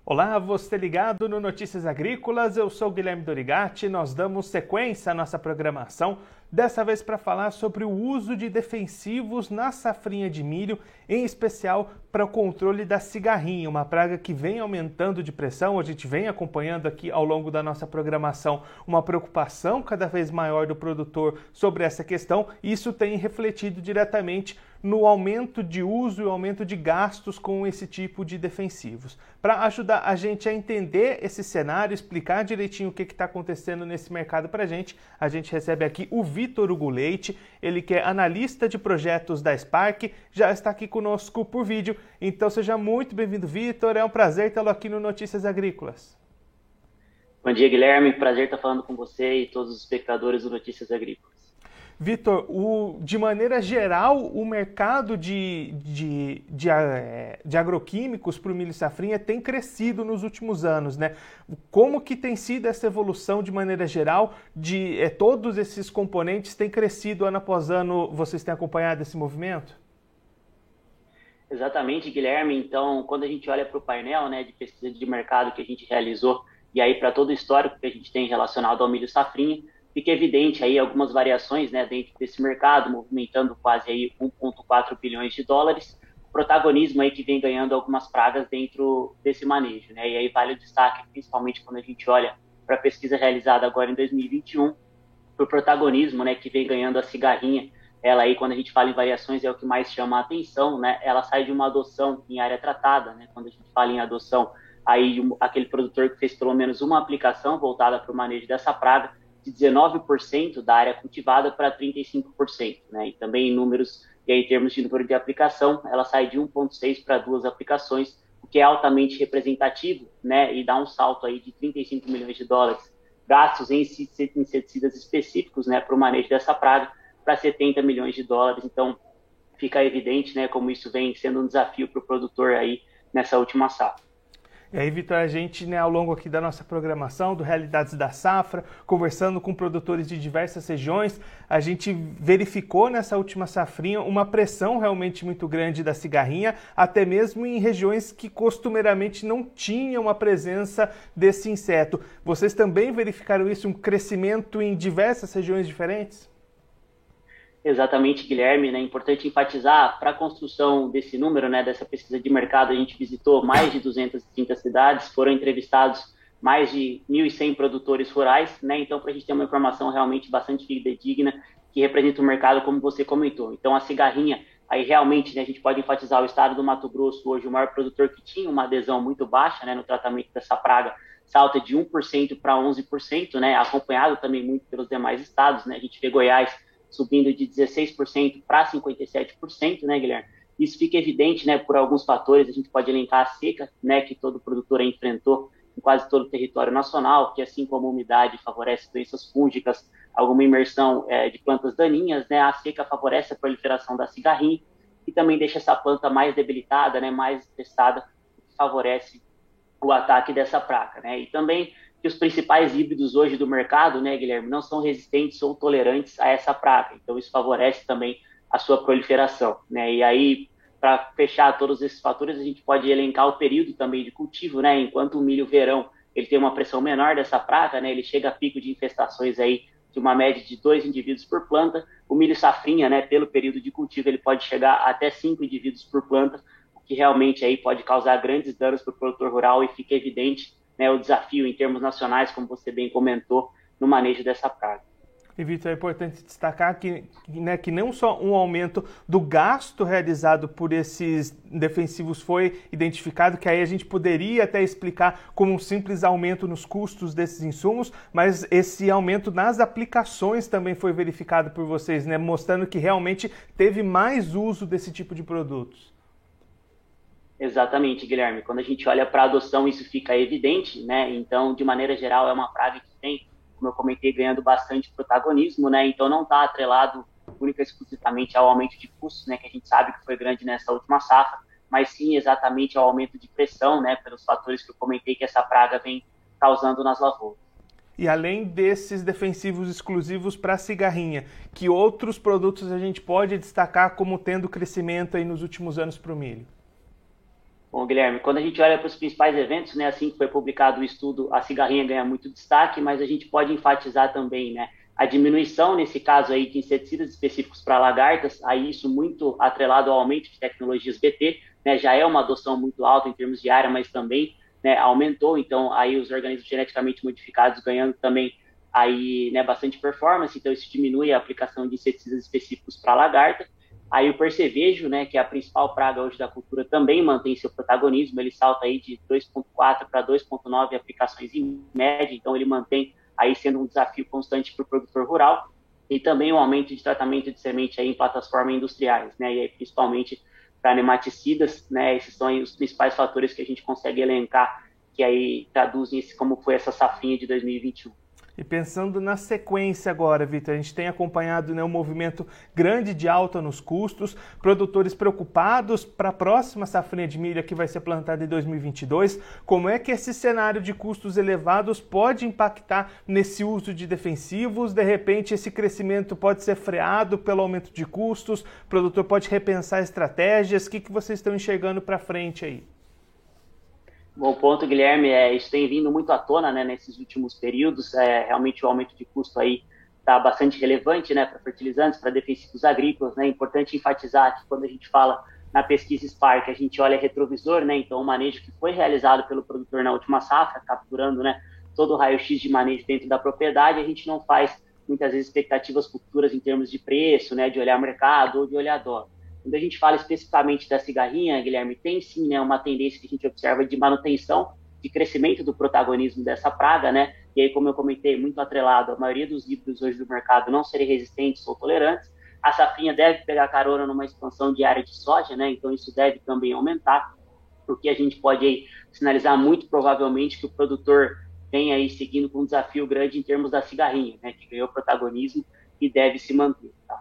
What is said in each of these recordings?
Olá, você ligado no Notícias Agrícolas, eu sou Guilherme Dorigatti, nós damos sequência à nossa programação, dessa vez para falar sobre o uso de defensivos na safrinha de milho, em especial para o controle da cigarrinha, uma praga que vem aumentando de pressão, a gente vem acompanhando aqui ao longo da nossa programação uma preocupação cada vez maior do produtor sobre essa questão, e isso tem refletido diretamente no aumento de uso e aumento de gastos com esse tipo de defensivos. Para ajudar a gente a entender esse cenário, explicar direitinho o que está acontecendo nesse mercado para a gente recebe aqui o Vitor Hugo Leite, ele que é analista de projetos da Spark, já está aqui conosco por vídeo, então seja muito bem-vindo, Vitor, é um prazer tê-lo aqui no Notícias Agrícolas. Bom dia, Guilherme, prazer estar falando com você e todos os espectadores do Notícias Agrícolas. Vitor, de maneira geral, o mercado de agroquímicos para o milho safrinha tem crescido nos últimos anos, né? Como que tem sido essa evolução de maneira geral? Todos esses componentes têm crescido ano após ano, vocês têm acompanhado esse movimento? Exatamente, Guilherme. Então, quando a gente olha para o painel, né, de pesquisa de mercado que a gente realizou, e aí para todo o histórico que a gente tem relacionado ao milho safrinha, fica evidente aí algumas variações, né, dentro desse mercado, movimentando quase aí 1,4 bilhões de dólares, protagonismo aí que vem ganhando algumas pragas dentro desse manejo, né, e aí vale o destaque, principalmente quando a gente olha para a pesquisa realizada agora em 2021, para o protagonismo, né, que vem ganhando a cigarrinha. Ela aí, quando a gente fala em variações, é o que mais chama a atenção, né, ela sai de uma adoção em área tratada, né, quando a gente fala em adoção, aí aquele produtor que fez pelo menos uma aplicação voltada para o manejo dessa praga, de 19% da área cultivada para 35%, né? E também em números, e aí em termos de número de aplicação, ela sai de 1,6 para 2 aplicações, o que é altamente representativo, né? E dá um salto aí de 35 milhões de dólares gastos em inseticidas específicos, né, para o manejo dessa praga, para 70 milhões de dólares. Então, fica evidente, né, como isso vem sendo um desafio para o produtor aí nessa última safra. E aí, Vitor, a gente, né, ao longo aqui da nossa programação, do Realidades da Safra, conversando com produtores de diversas regiões, a gente verificou nessa última safrinha uma pressão realmente muito grande da cigarrinha, até mesmo em regiões que costumeiramente não tinham a presença desse inseto. Vocês também verificaram isso, um crescimento em diversas regiões diferentes? Exatamente, Guilherme, né? É importante enfatizar, para a construção desse número, né, dessa pesquisa de mercado, a gente visitou mais de 230 cidades, foram entrevistados mais de 1.100 produtores rurais, né? Então, para a gente ter uma informação realmente bastante fidedigna, que representa o mercado, como você comentou. Então, a cigarrinha, aí realmente, né, a gente pode enfatizar o estado do Mato Grosso, hoje o maior produtor que tinha uma adesão muito baixa, né, no tratamento dessa praga, salta de 1% para 11%, né, acompanhado também muito pelos demais estados, né? A gente vê Goiás subindo de 16% para 57%, né, Guilherme? Isso fica evidente, né, por alguns fatores. A gente pode elencar a seca, né, que todo produtor enfrentou em quase todo o território nacional, que assim como a umidade favorece doenças fúngicas, alguma imersão de plantas daninhas, né, a seca favorece a proliferação da cigarrinha e também deixa essa planta mais debilitada, né, mais estressada, que favorece o ataque dessa praga, né? E também que os principais híbridos hoje do mercado, né, Guilherme, não são resistentes ou tolerantes a essa praga. Então, isso favorece também a sua proliferação, né? E aí, para fechar todos esses fatores, a gente pode elencar o período também de cultivo, né? Enquanto o milho verão, ele tem uma pressão menor dessa praga, né? Ele chega a pico de infestações aí de uma média de 2 indivíduos por planta. O milho safrinha, né, pelo período de cultivo, ele pode chegar até 5 indivíduos por planta, o que realmente aí pode causar grandes danos para o produtor rural e fica evidente, né, o desafio em termos nacionais, como você bem comentou, no manejo dessa praga. E, Vitor, é importante destacar que não só um aumento do gasto realizado por esses defensivos foi identificado, que aí a gente poderia até explicar como um simples aumento nos custos desses insumos, mas esse aumento nas aplicações também foi verificado por vocês, né, mostrando que realmente teve mais uso desse tipo de produtos. Exatamente, Guilherme. Quando a gente olha para a adoção, isso fica evidente, né? Então, de maneira geral, é uma praga que tem, como eu comentei, ganhando bastante protagonismo, né? Então, não está atrelado única e exclusivamente ao aumento de custos, né? Que a gente sabe que foi grande nessa última safra, mas sim exatamente ao aumento de pressão, né? Pelos fatores que eu comentei que essa praga vem causando nas lavouras. E além desses defensivos exclusivos para a cigarrinha, que outros produtos a gente pode destacar como tendo crescimento aí nos últimos anos para o milho? Bom, Guilherme, quando a gente olha para os principais eventos, né, assim que foi publicado o estudo, a cigarrinha ganha muito destaque, mas a gente pode enfatizar também, né, a diminuição, nesse caso aí, de inseticidas específicos para lagartas, aí isso muito atrelado ao aumento de tecnologias BT, né, já é uma adoção muito alta em termos de área, mas também, né, aumentou, então aí os organismos geneticamente modificados ganhando também aí, né, bastante performance, então isso diminui a aplicação de inseticidas específicos para lagarta. Aí o percevejo, né, que é a principal praga hoje da cultura, também mantém seu protagonismo, ele salta aí de 2,4 para 2,9 aplicações em média, então ele mantém aí sendo um desafio constante para o produtor rural, e também o aumento de tratamento de semente aí em plataformas industriais, né, e aí principalmente para nematicidas, né, esses são aí os principais fatores que a gente consegue elencar, que aí traduzem como foi essa safrinha de 2021. E pensando na sequência agora, Vitor, a gente tem acompanhado, né, um movimento grande de alta nos custos, produtores preocupados para a próxima safrinha de milho que vai ser plantada em 2022. Como é que esse cenário de custos elevados pode impactar nesse uso de defensivos? De repente, esse crescimento pode ser freado pelo aumento de custos? O produtor pode repensar estratégias? O que vocês estão enxergando para frente aí? Bom ponto, Guilherme, isso tem vindo muito à tona, né, nesses últimos períodos, realmente o aumento de custo aí está bastante relevante, né, para fertilizantes, para defensivos agrícolas, né, é importante enfatizar que quando a gente fala na pesquisa Spark, a gente olha retrovisor, né, então o manejo que foi realizado pelo produtor na última safra, capturando, né, todo o raio-x de manejo dentro da propriedade, a gente não faz muitas vezes expectativas futuras em termos de preço, né, de olhar mercado ou de olhar dólar. Quando a gente fala especificamente da cigarrinha, Guilherme, tem sim, né, uma tendência que a gente observa de manutenção, de crescimento do protagonismo dessa praga, né? E aí, como eu comentei, muito atrelado, a maioria dos híbridos hoje do mercado não serem resistentes ou tolerantes. A safrinha deve pegar carona numa expansão de área de soja, né? Então isso deve também aumentar, porque a gente pode aí sinalizar muito provavelmente que o produtor vem aí seguindo com um desafio grande em termos da cigarrinha, né? Que ganhou protagonismo e deve se manter, tá?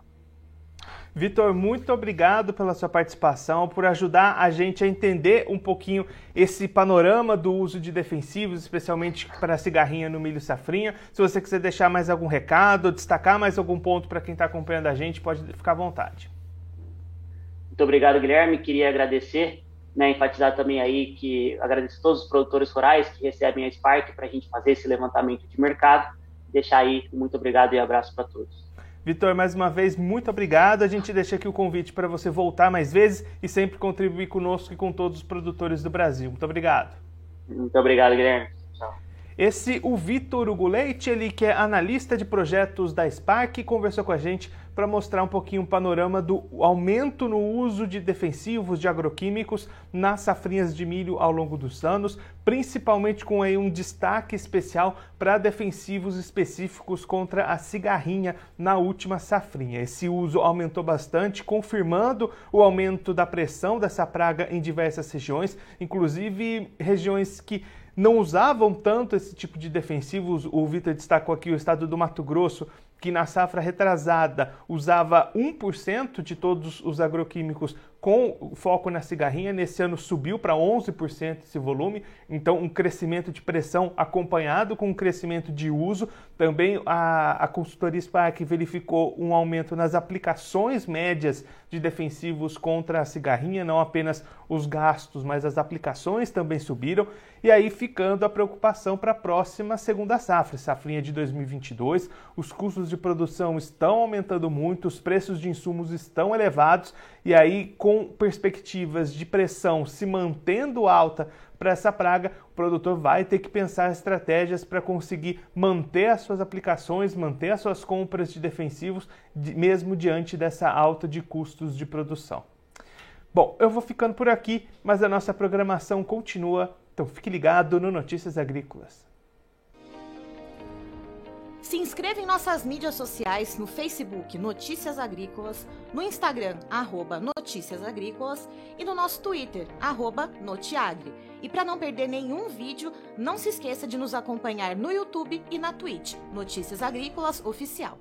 Vitor, muito obrigado pela sua participação, por ajudar a gente a entender um pouquinho esse panorama do uso de defensivos, especialmente para a cigarrinha no milho safrinha. Se você quiser deixar mais algum recado, destacar mais algum ponto para quem está acompanhando a gente, pode ficar à vontade. Muito obrigado, Guilherme. Queria agradecer, né, enfatizar também aí que agradeço a todos os produtores rurais que recebem a Spark para a gente fazer esse levantamento de mercado. Deixar aí muito obrigado e abraço para todos. Vitor, mais uma vez, muito obrigado. A gente deixa aqui o convite para você voltar mais vezes e sempre contribuir conosco e com todos os produtores do Brasil. Muito obrigado. Muito obrigado, Guilherme. Tchau. Esse, o Vitor Hugo Leite, ele que é analista de projetos da Spark, conversou com a gente para mostrar um pouquinho o panorama do aumento no uso de defensivos, de agroquímicos nas safrinhas de milho ao longo dos anos, principalmente com aí um destaque especial para defensivos específicos contra a cigarrinha na última safrinha. Esse uso aumentou bastante, confirmando o aumento da pressão dessa praga em diversas regiões, inclusive regiões que não usavam tanto esse tipo de defensivos. O Vitor destacou aqui o estado do Mato Grosso, que na safra retrasada usava 1% de todos os agroquímicos com foco na cigarrinha. Nesse ano subiu para 11% esse volume, então um crescimento de pressão acompanhado com um crescimento de uso. Também a consultoria Spark verificou um aumento nas aplicações médias de defensivos contra a cigarrinha, não apenas os gastos, mas as aplicações também subiram. E aí ficando a preocupação para a próxima segunda safra, safrinha de 2022, os custos de produção estão aumentando muito, os preços de insumos estão elevados, e aí com perspectivas de pressão se mantendo alta para essa praga, o produtor vai ter que pensar estratégias para conseguir manter as suas aplicações, manter as suas compras de defensivos, mesmo diante dessa alta de custos de produção. Bom, eu vou ficando por aqui, mas a nossa programação continua, então fique ligado no Notícias Agrícolas. Se inscreva em nossas mídias sociais no Facebook Notícias Agrícolas, no Instagram @Notícias Agrícolas e no nosso Twitter @Notiagre. E para não perder nenhum vídeo, não se esqueça de nos acompanhar no YouTube e na Twitch, Notícias Agrícolas Oficial.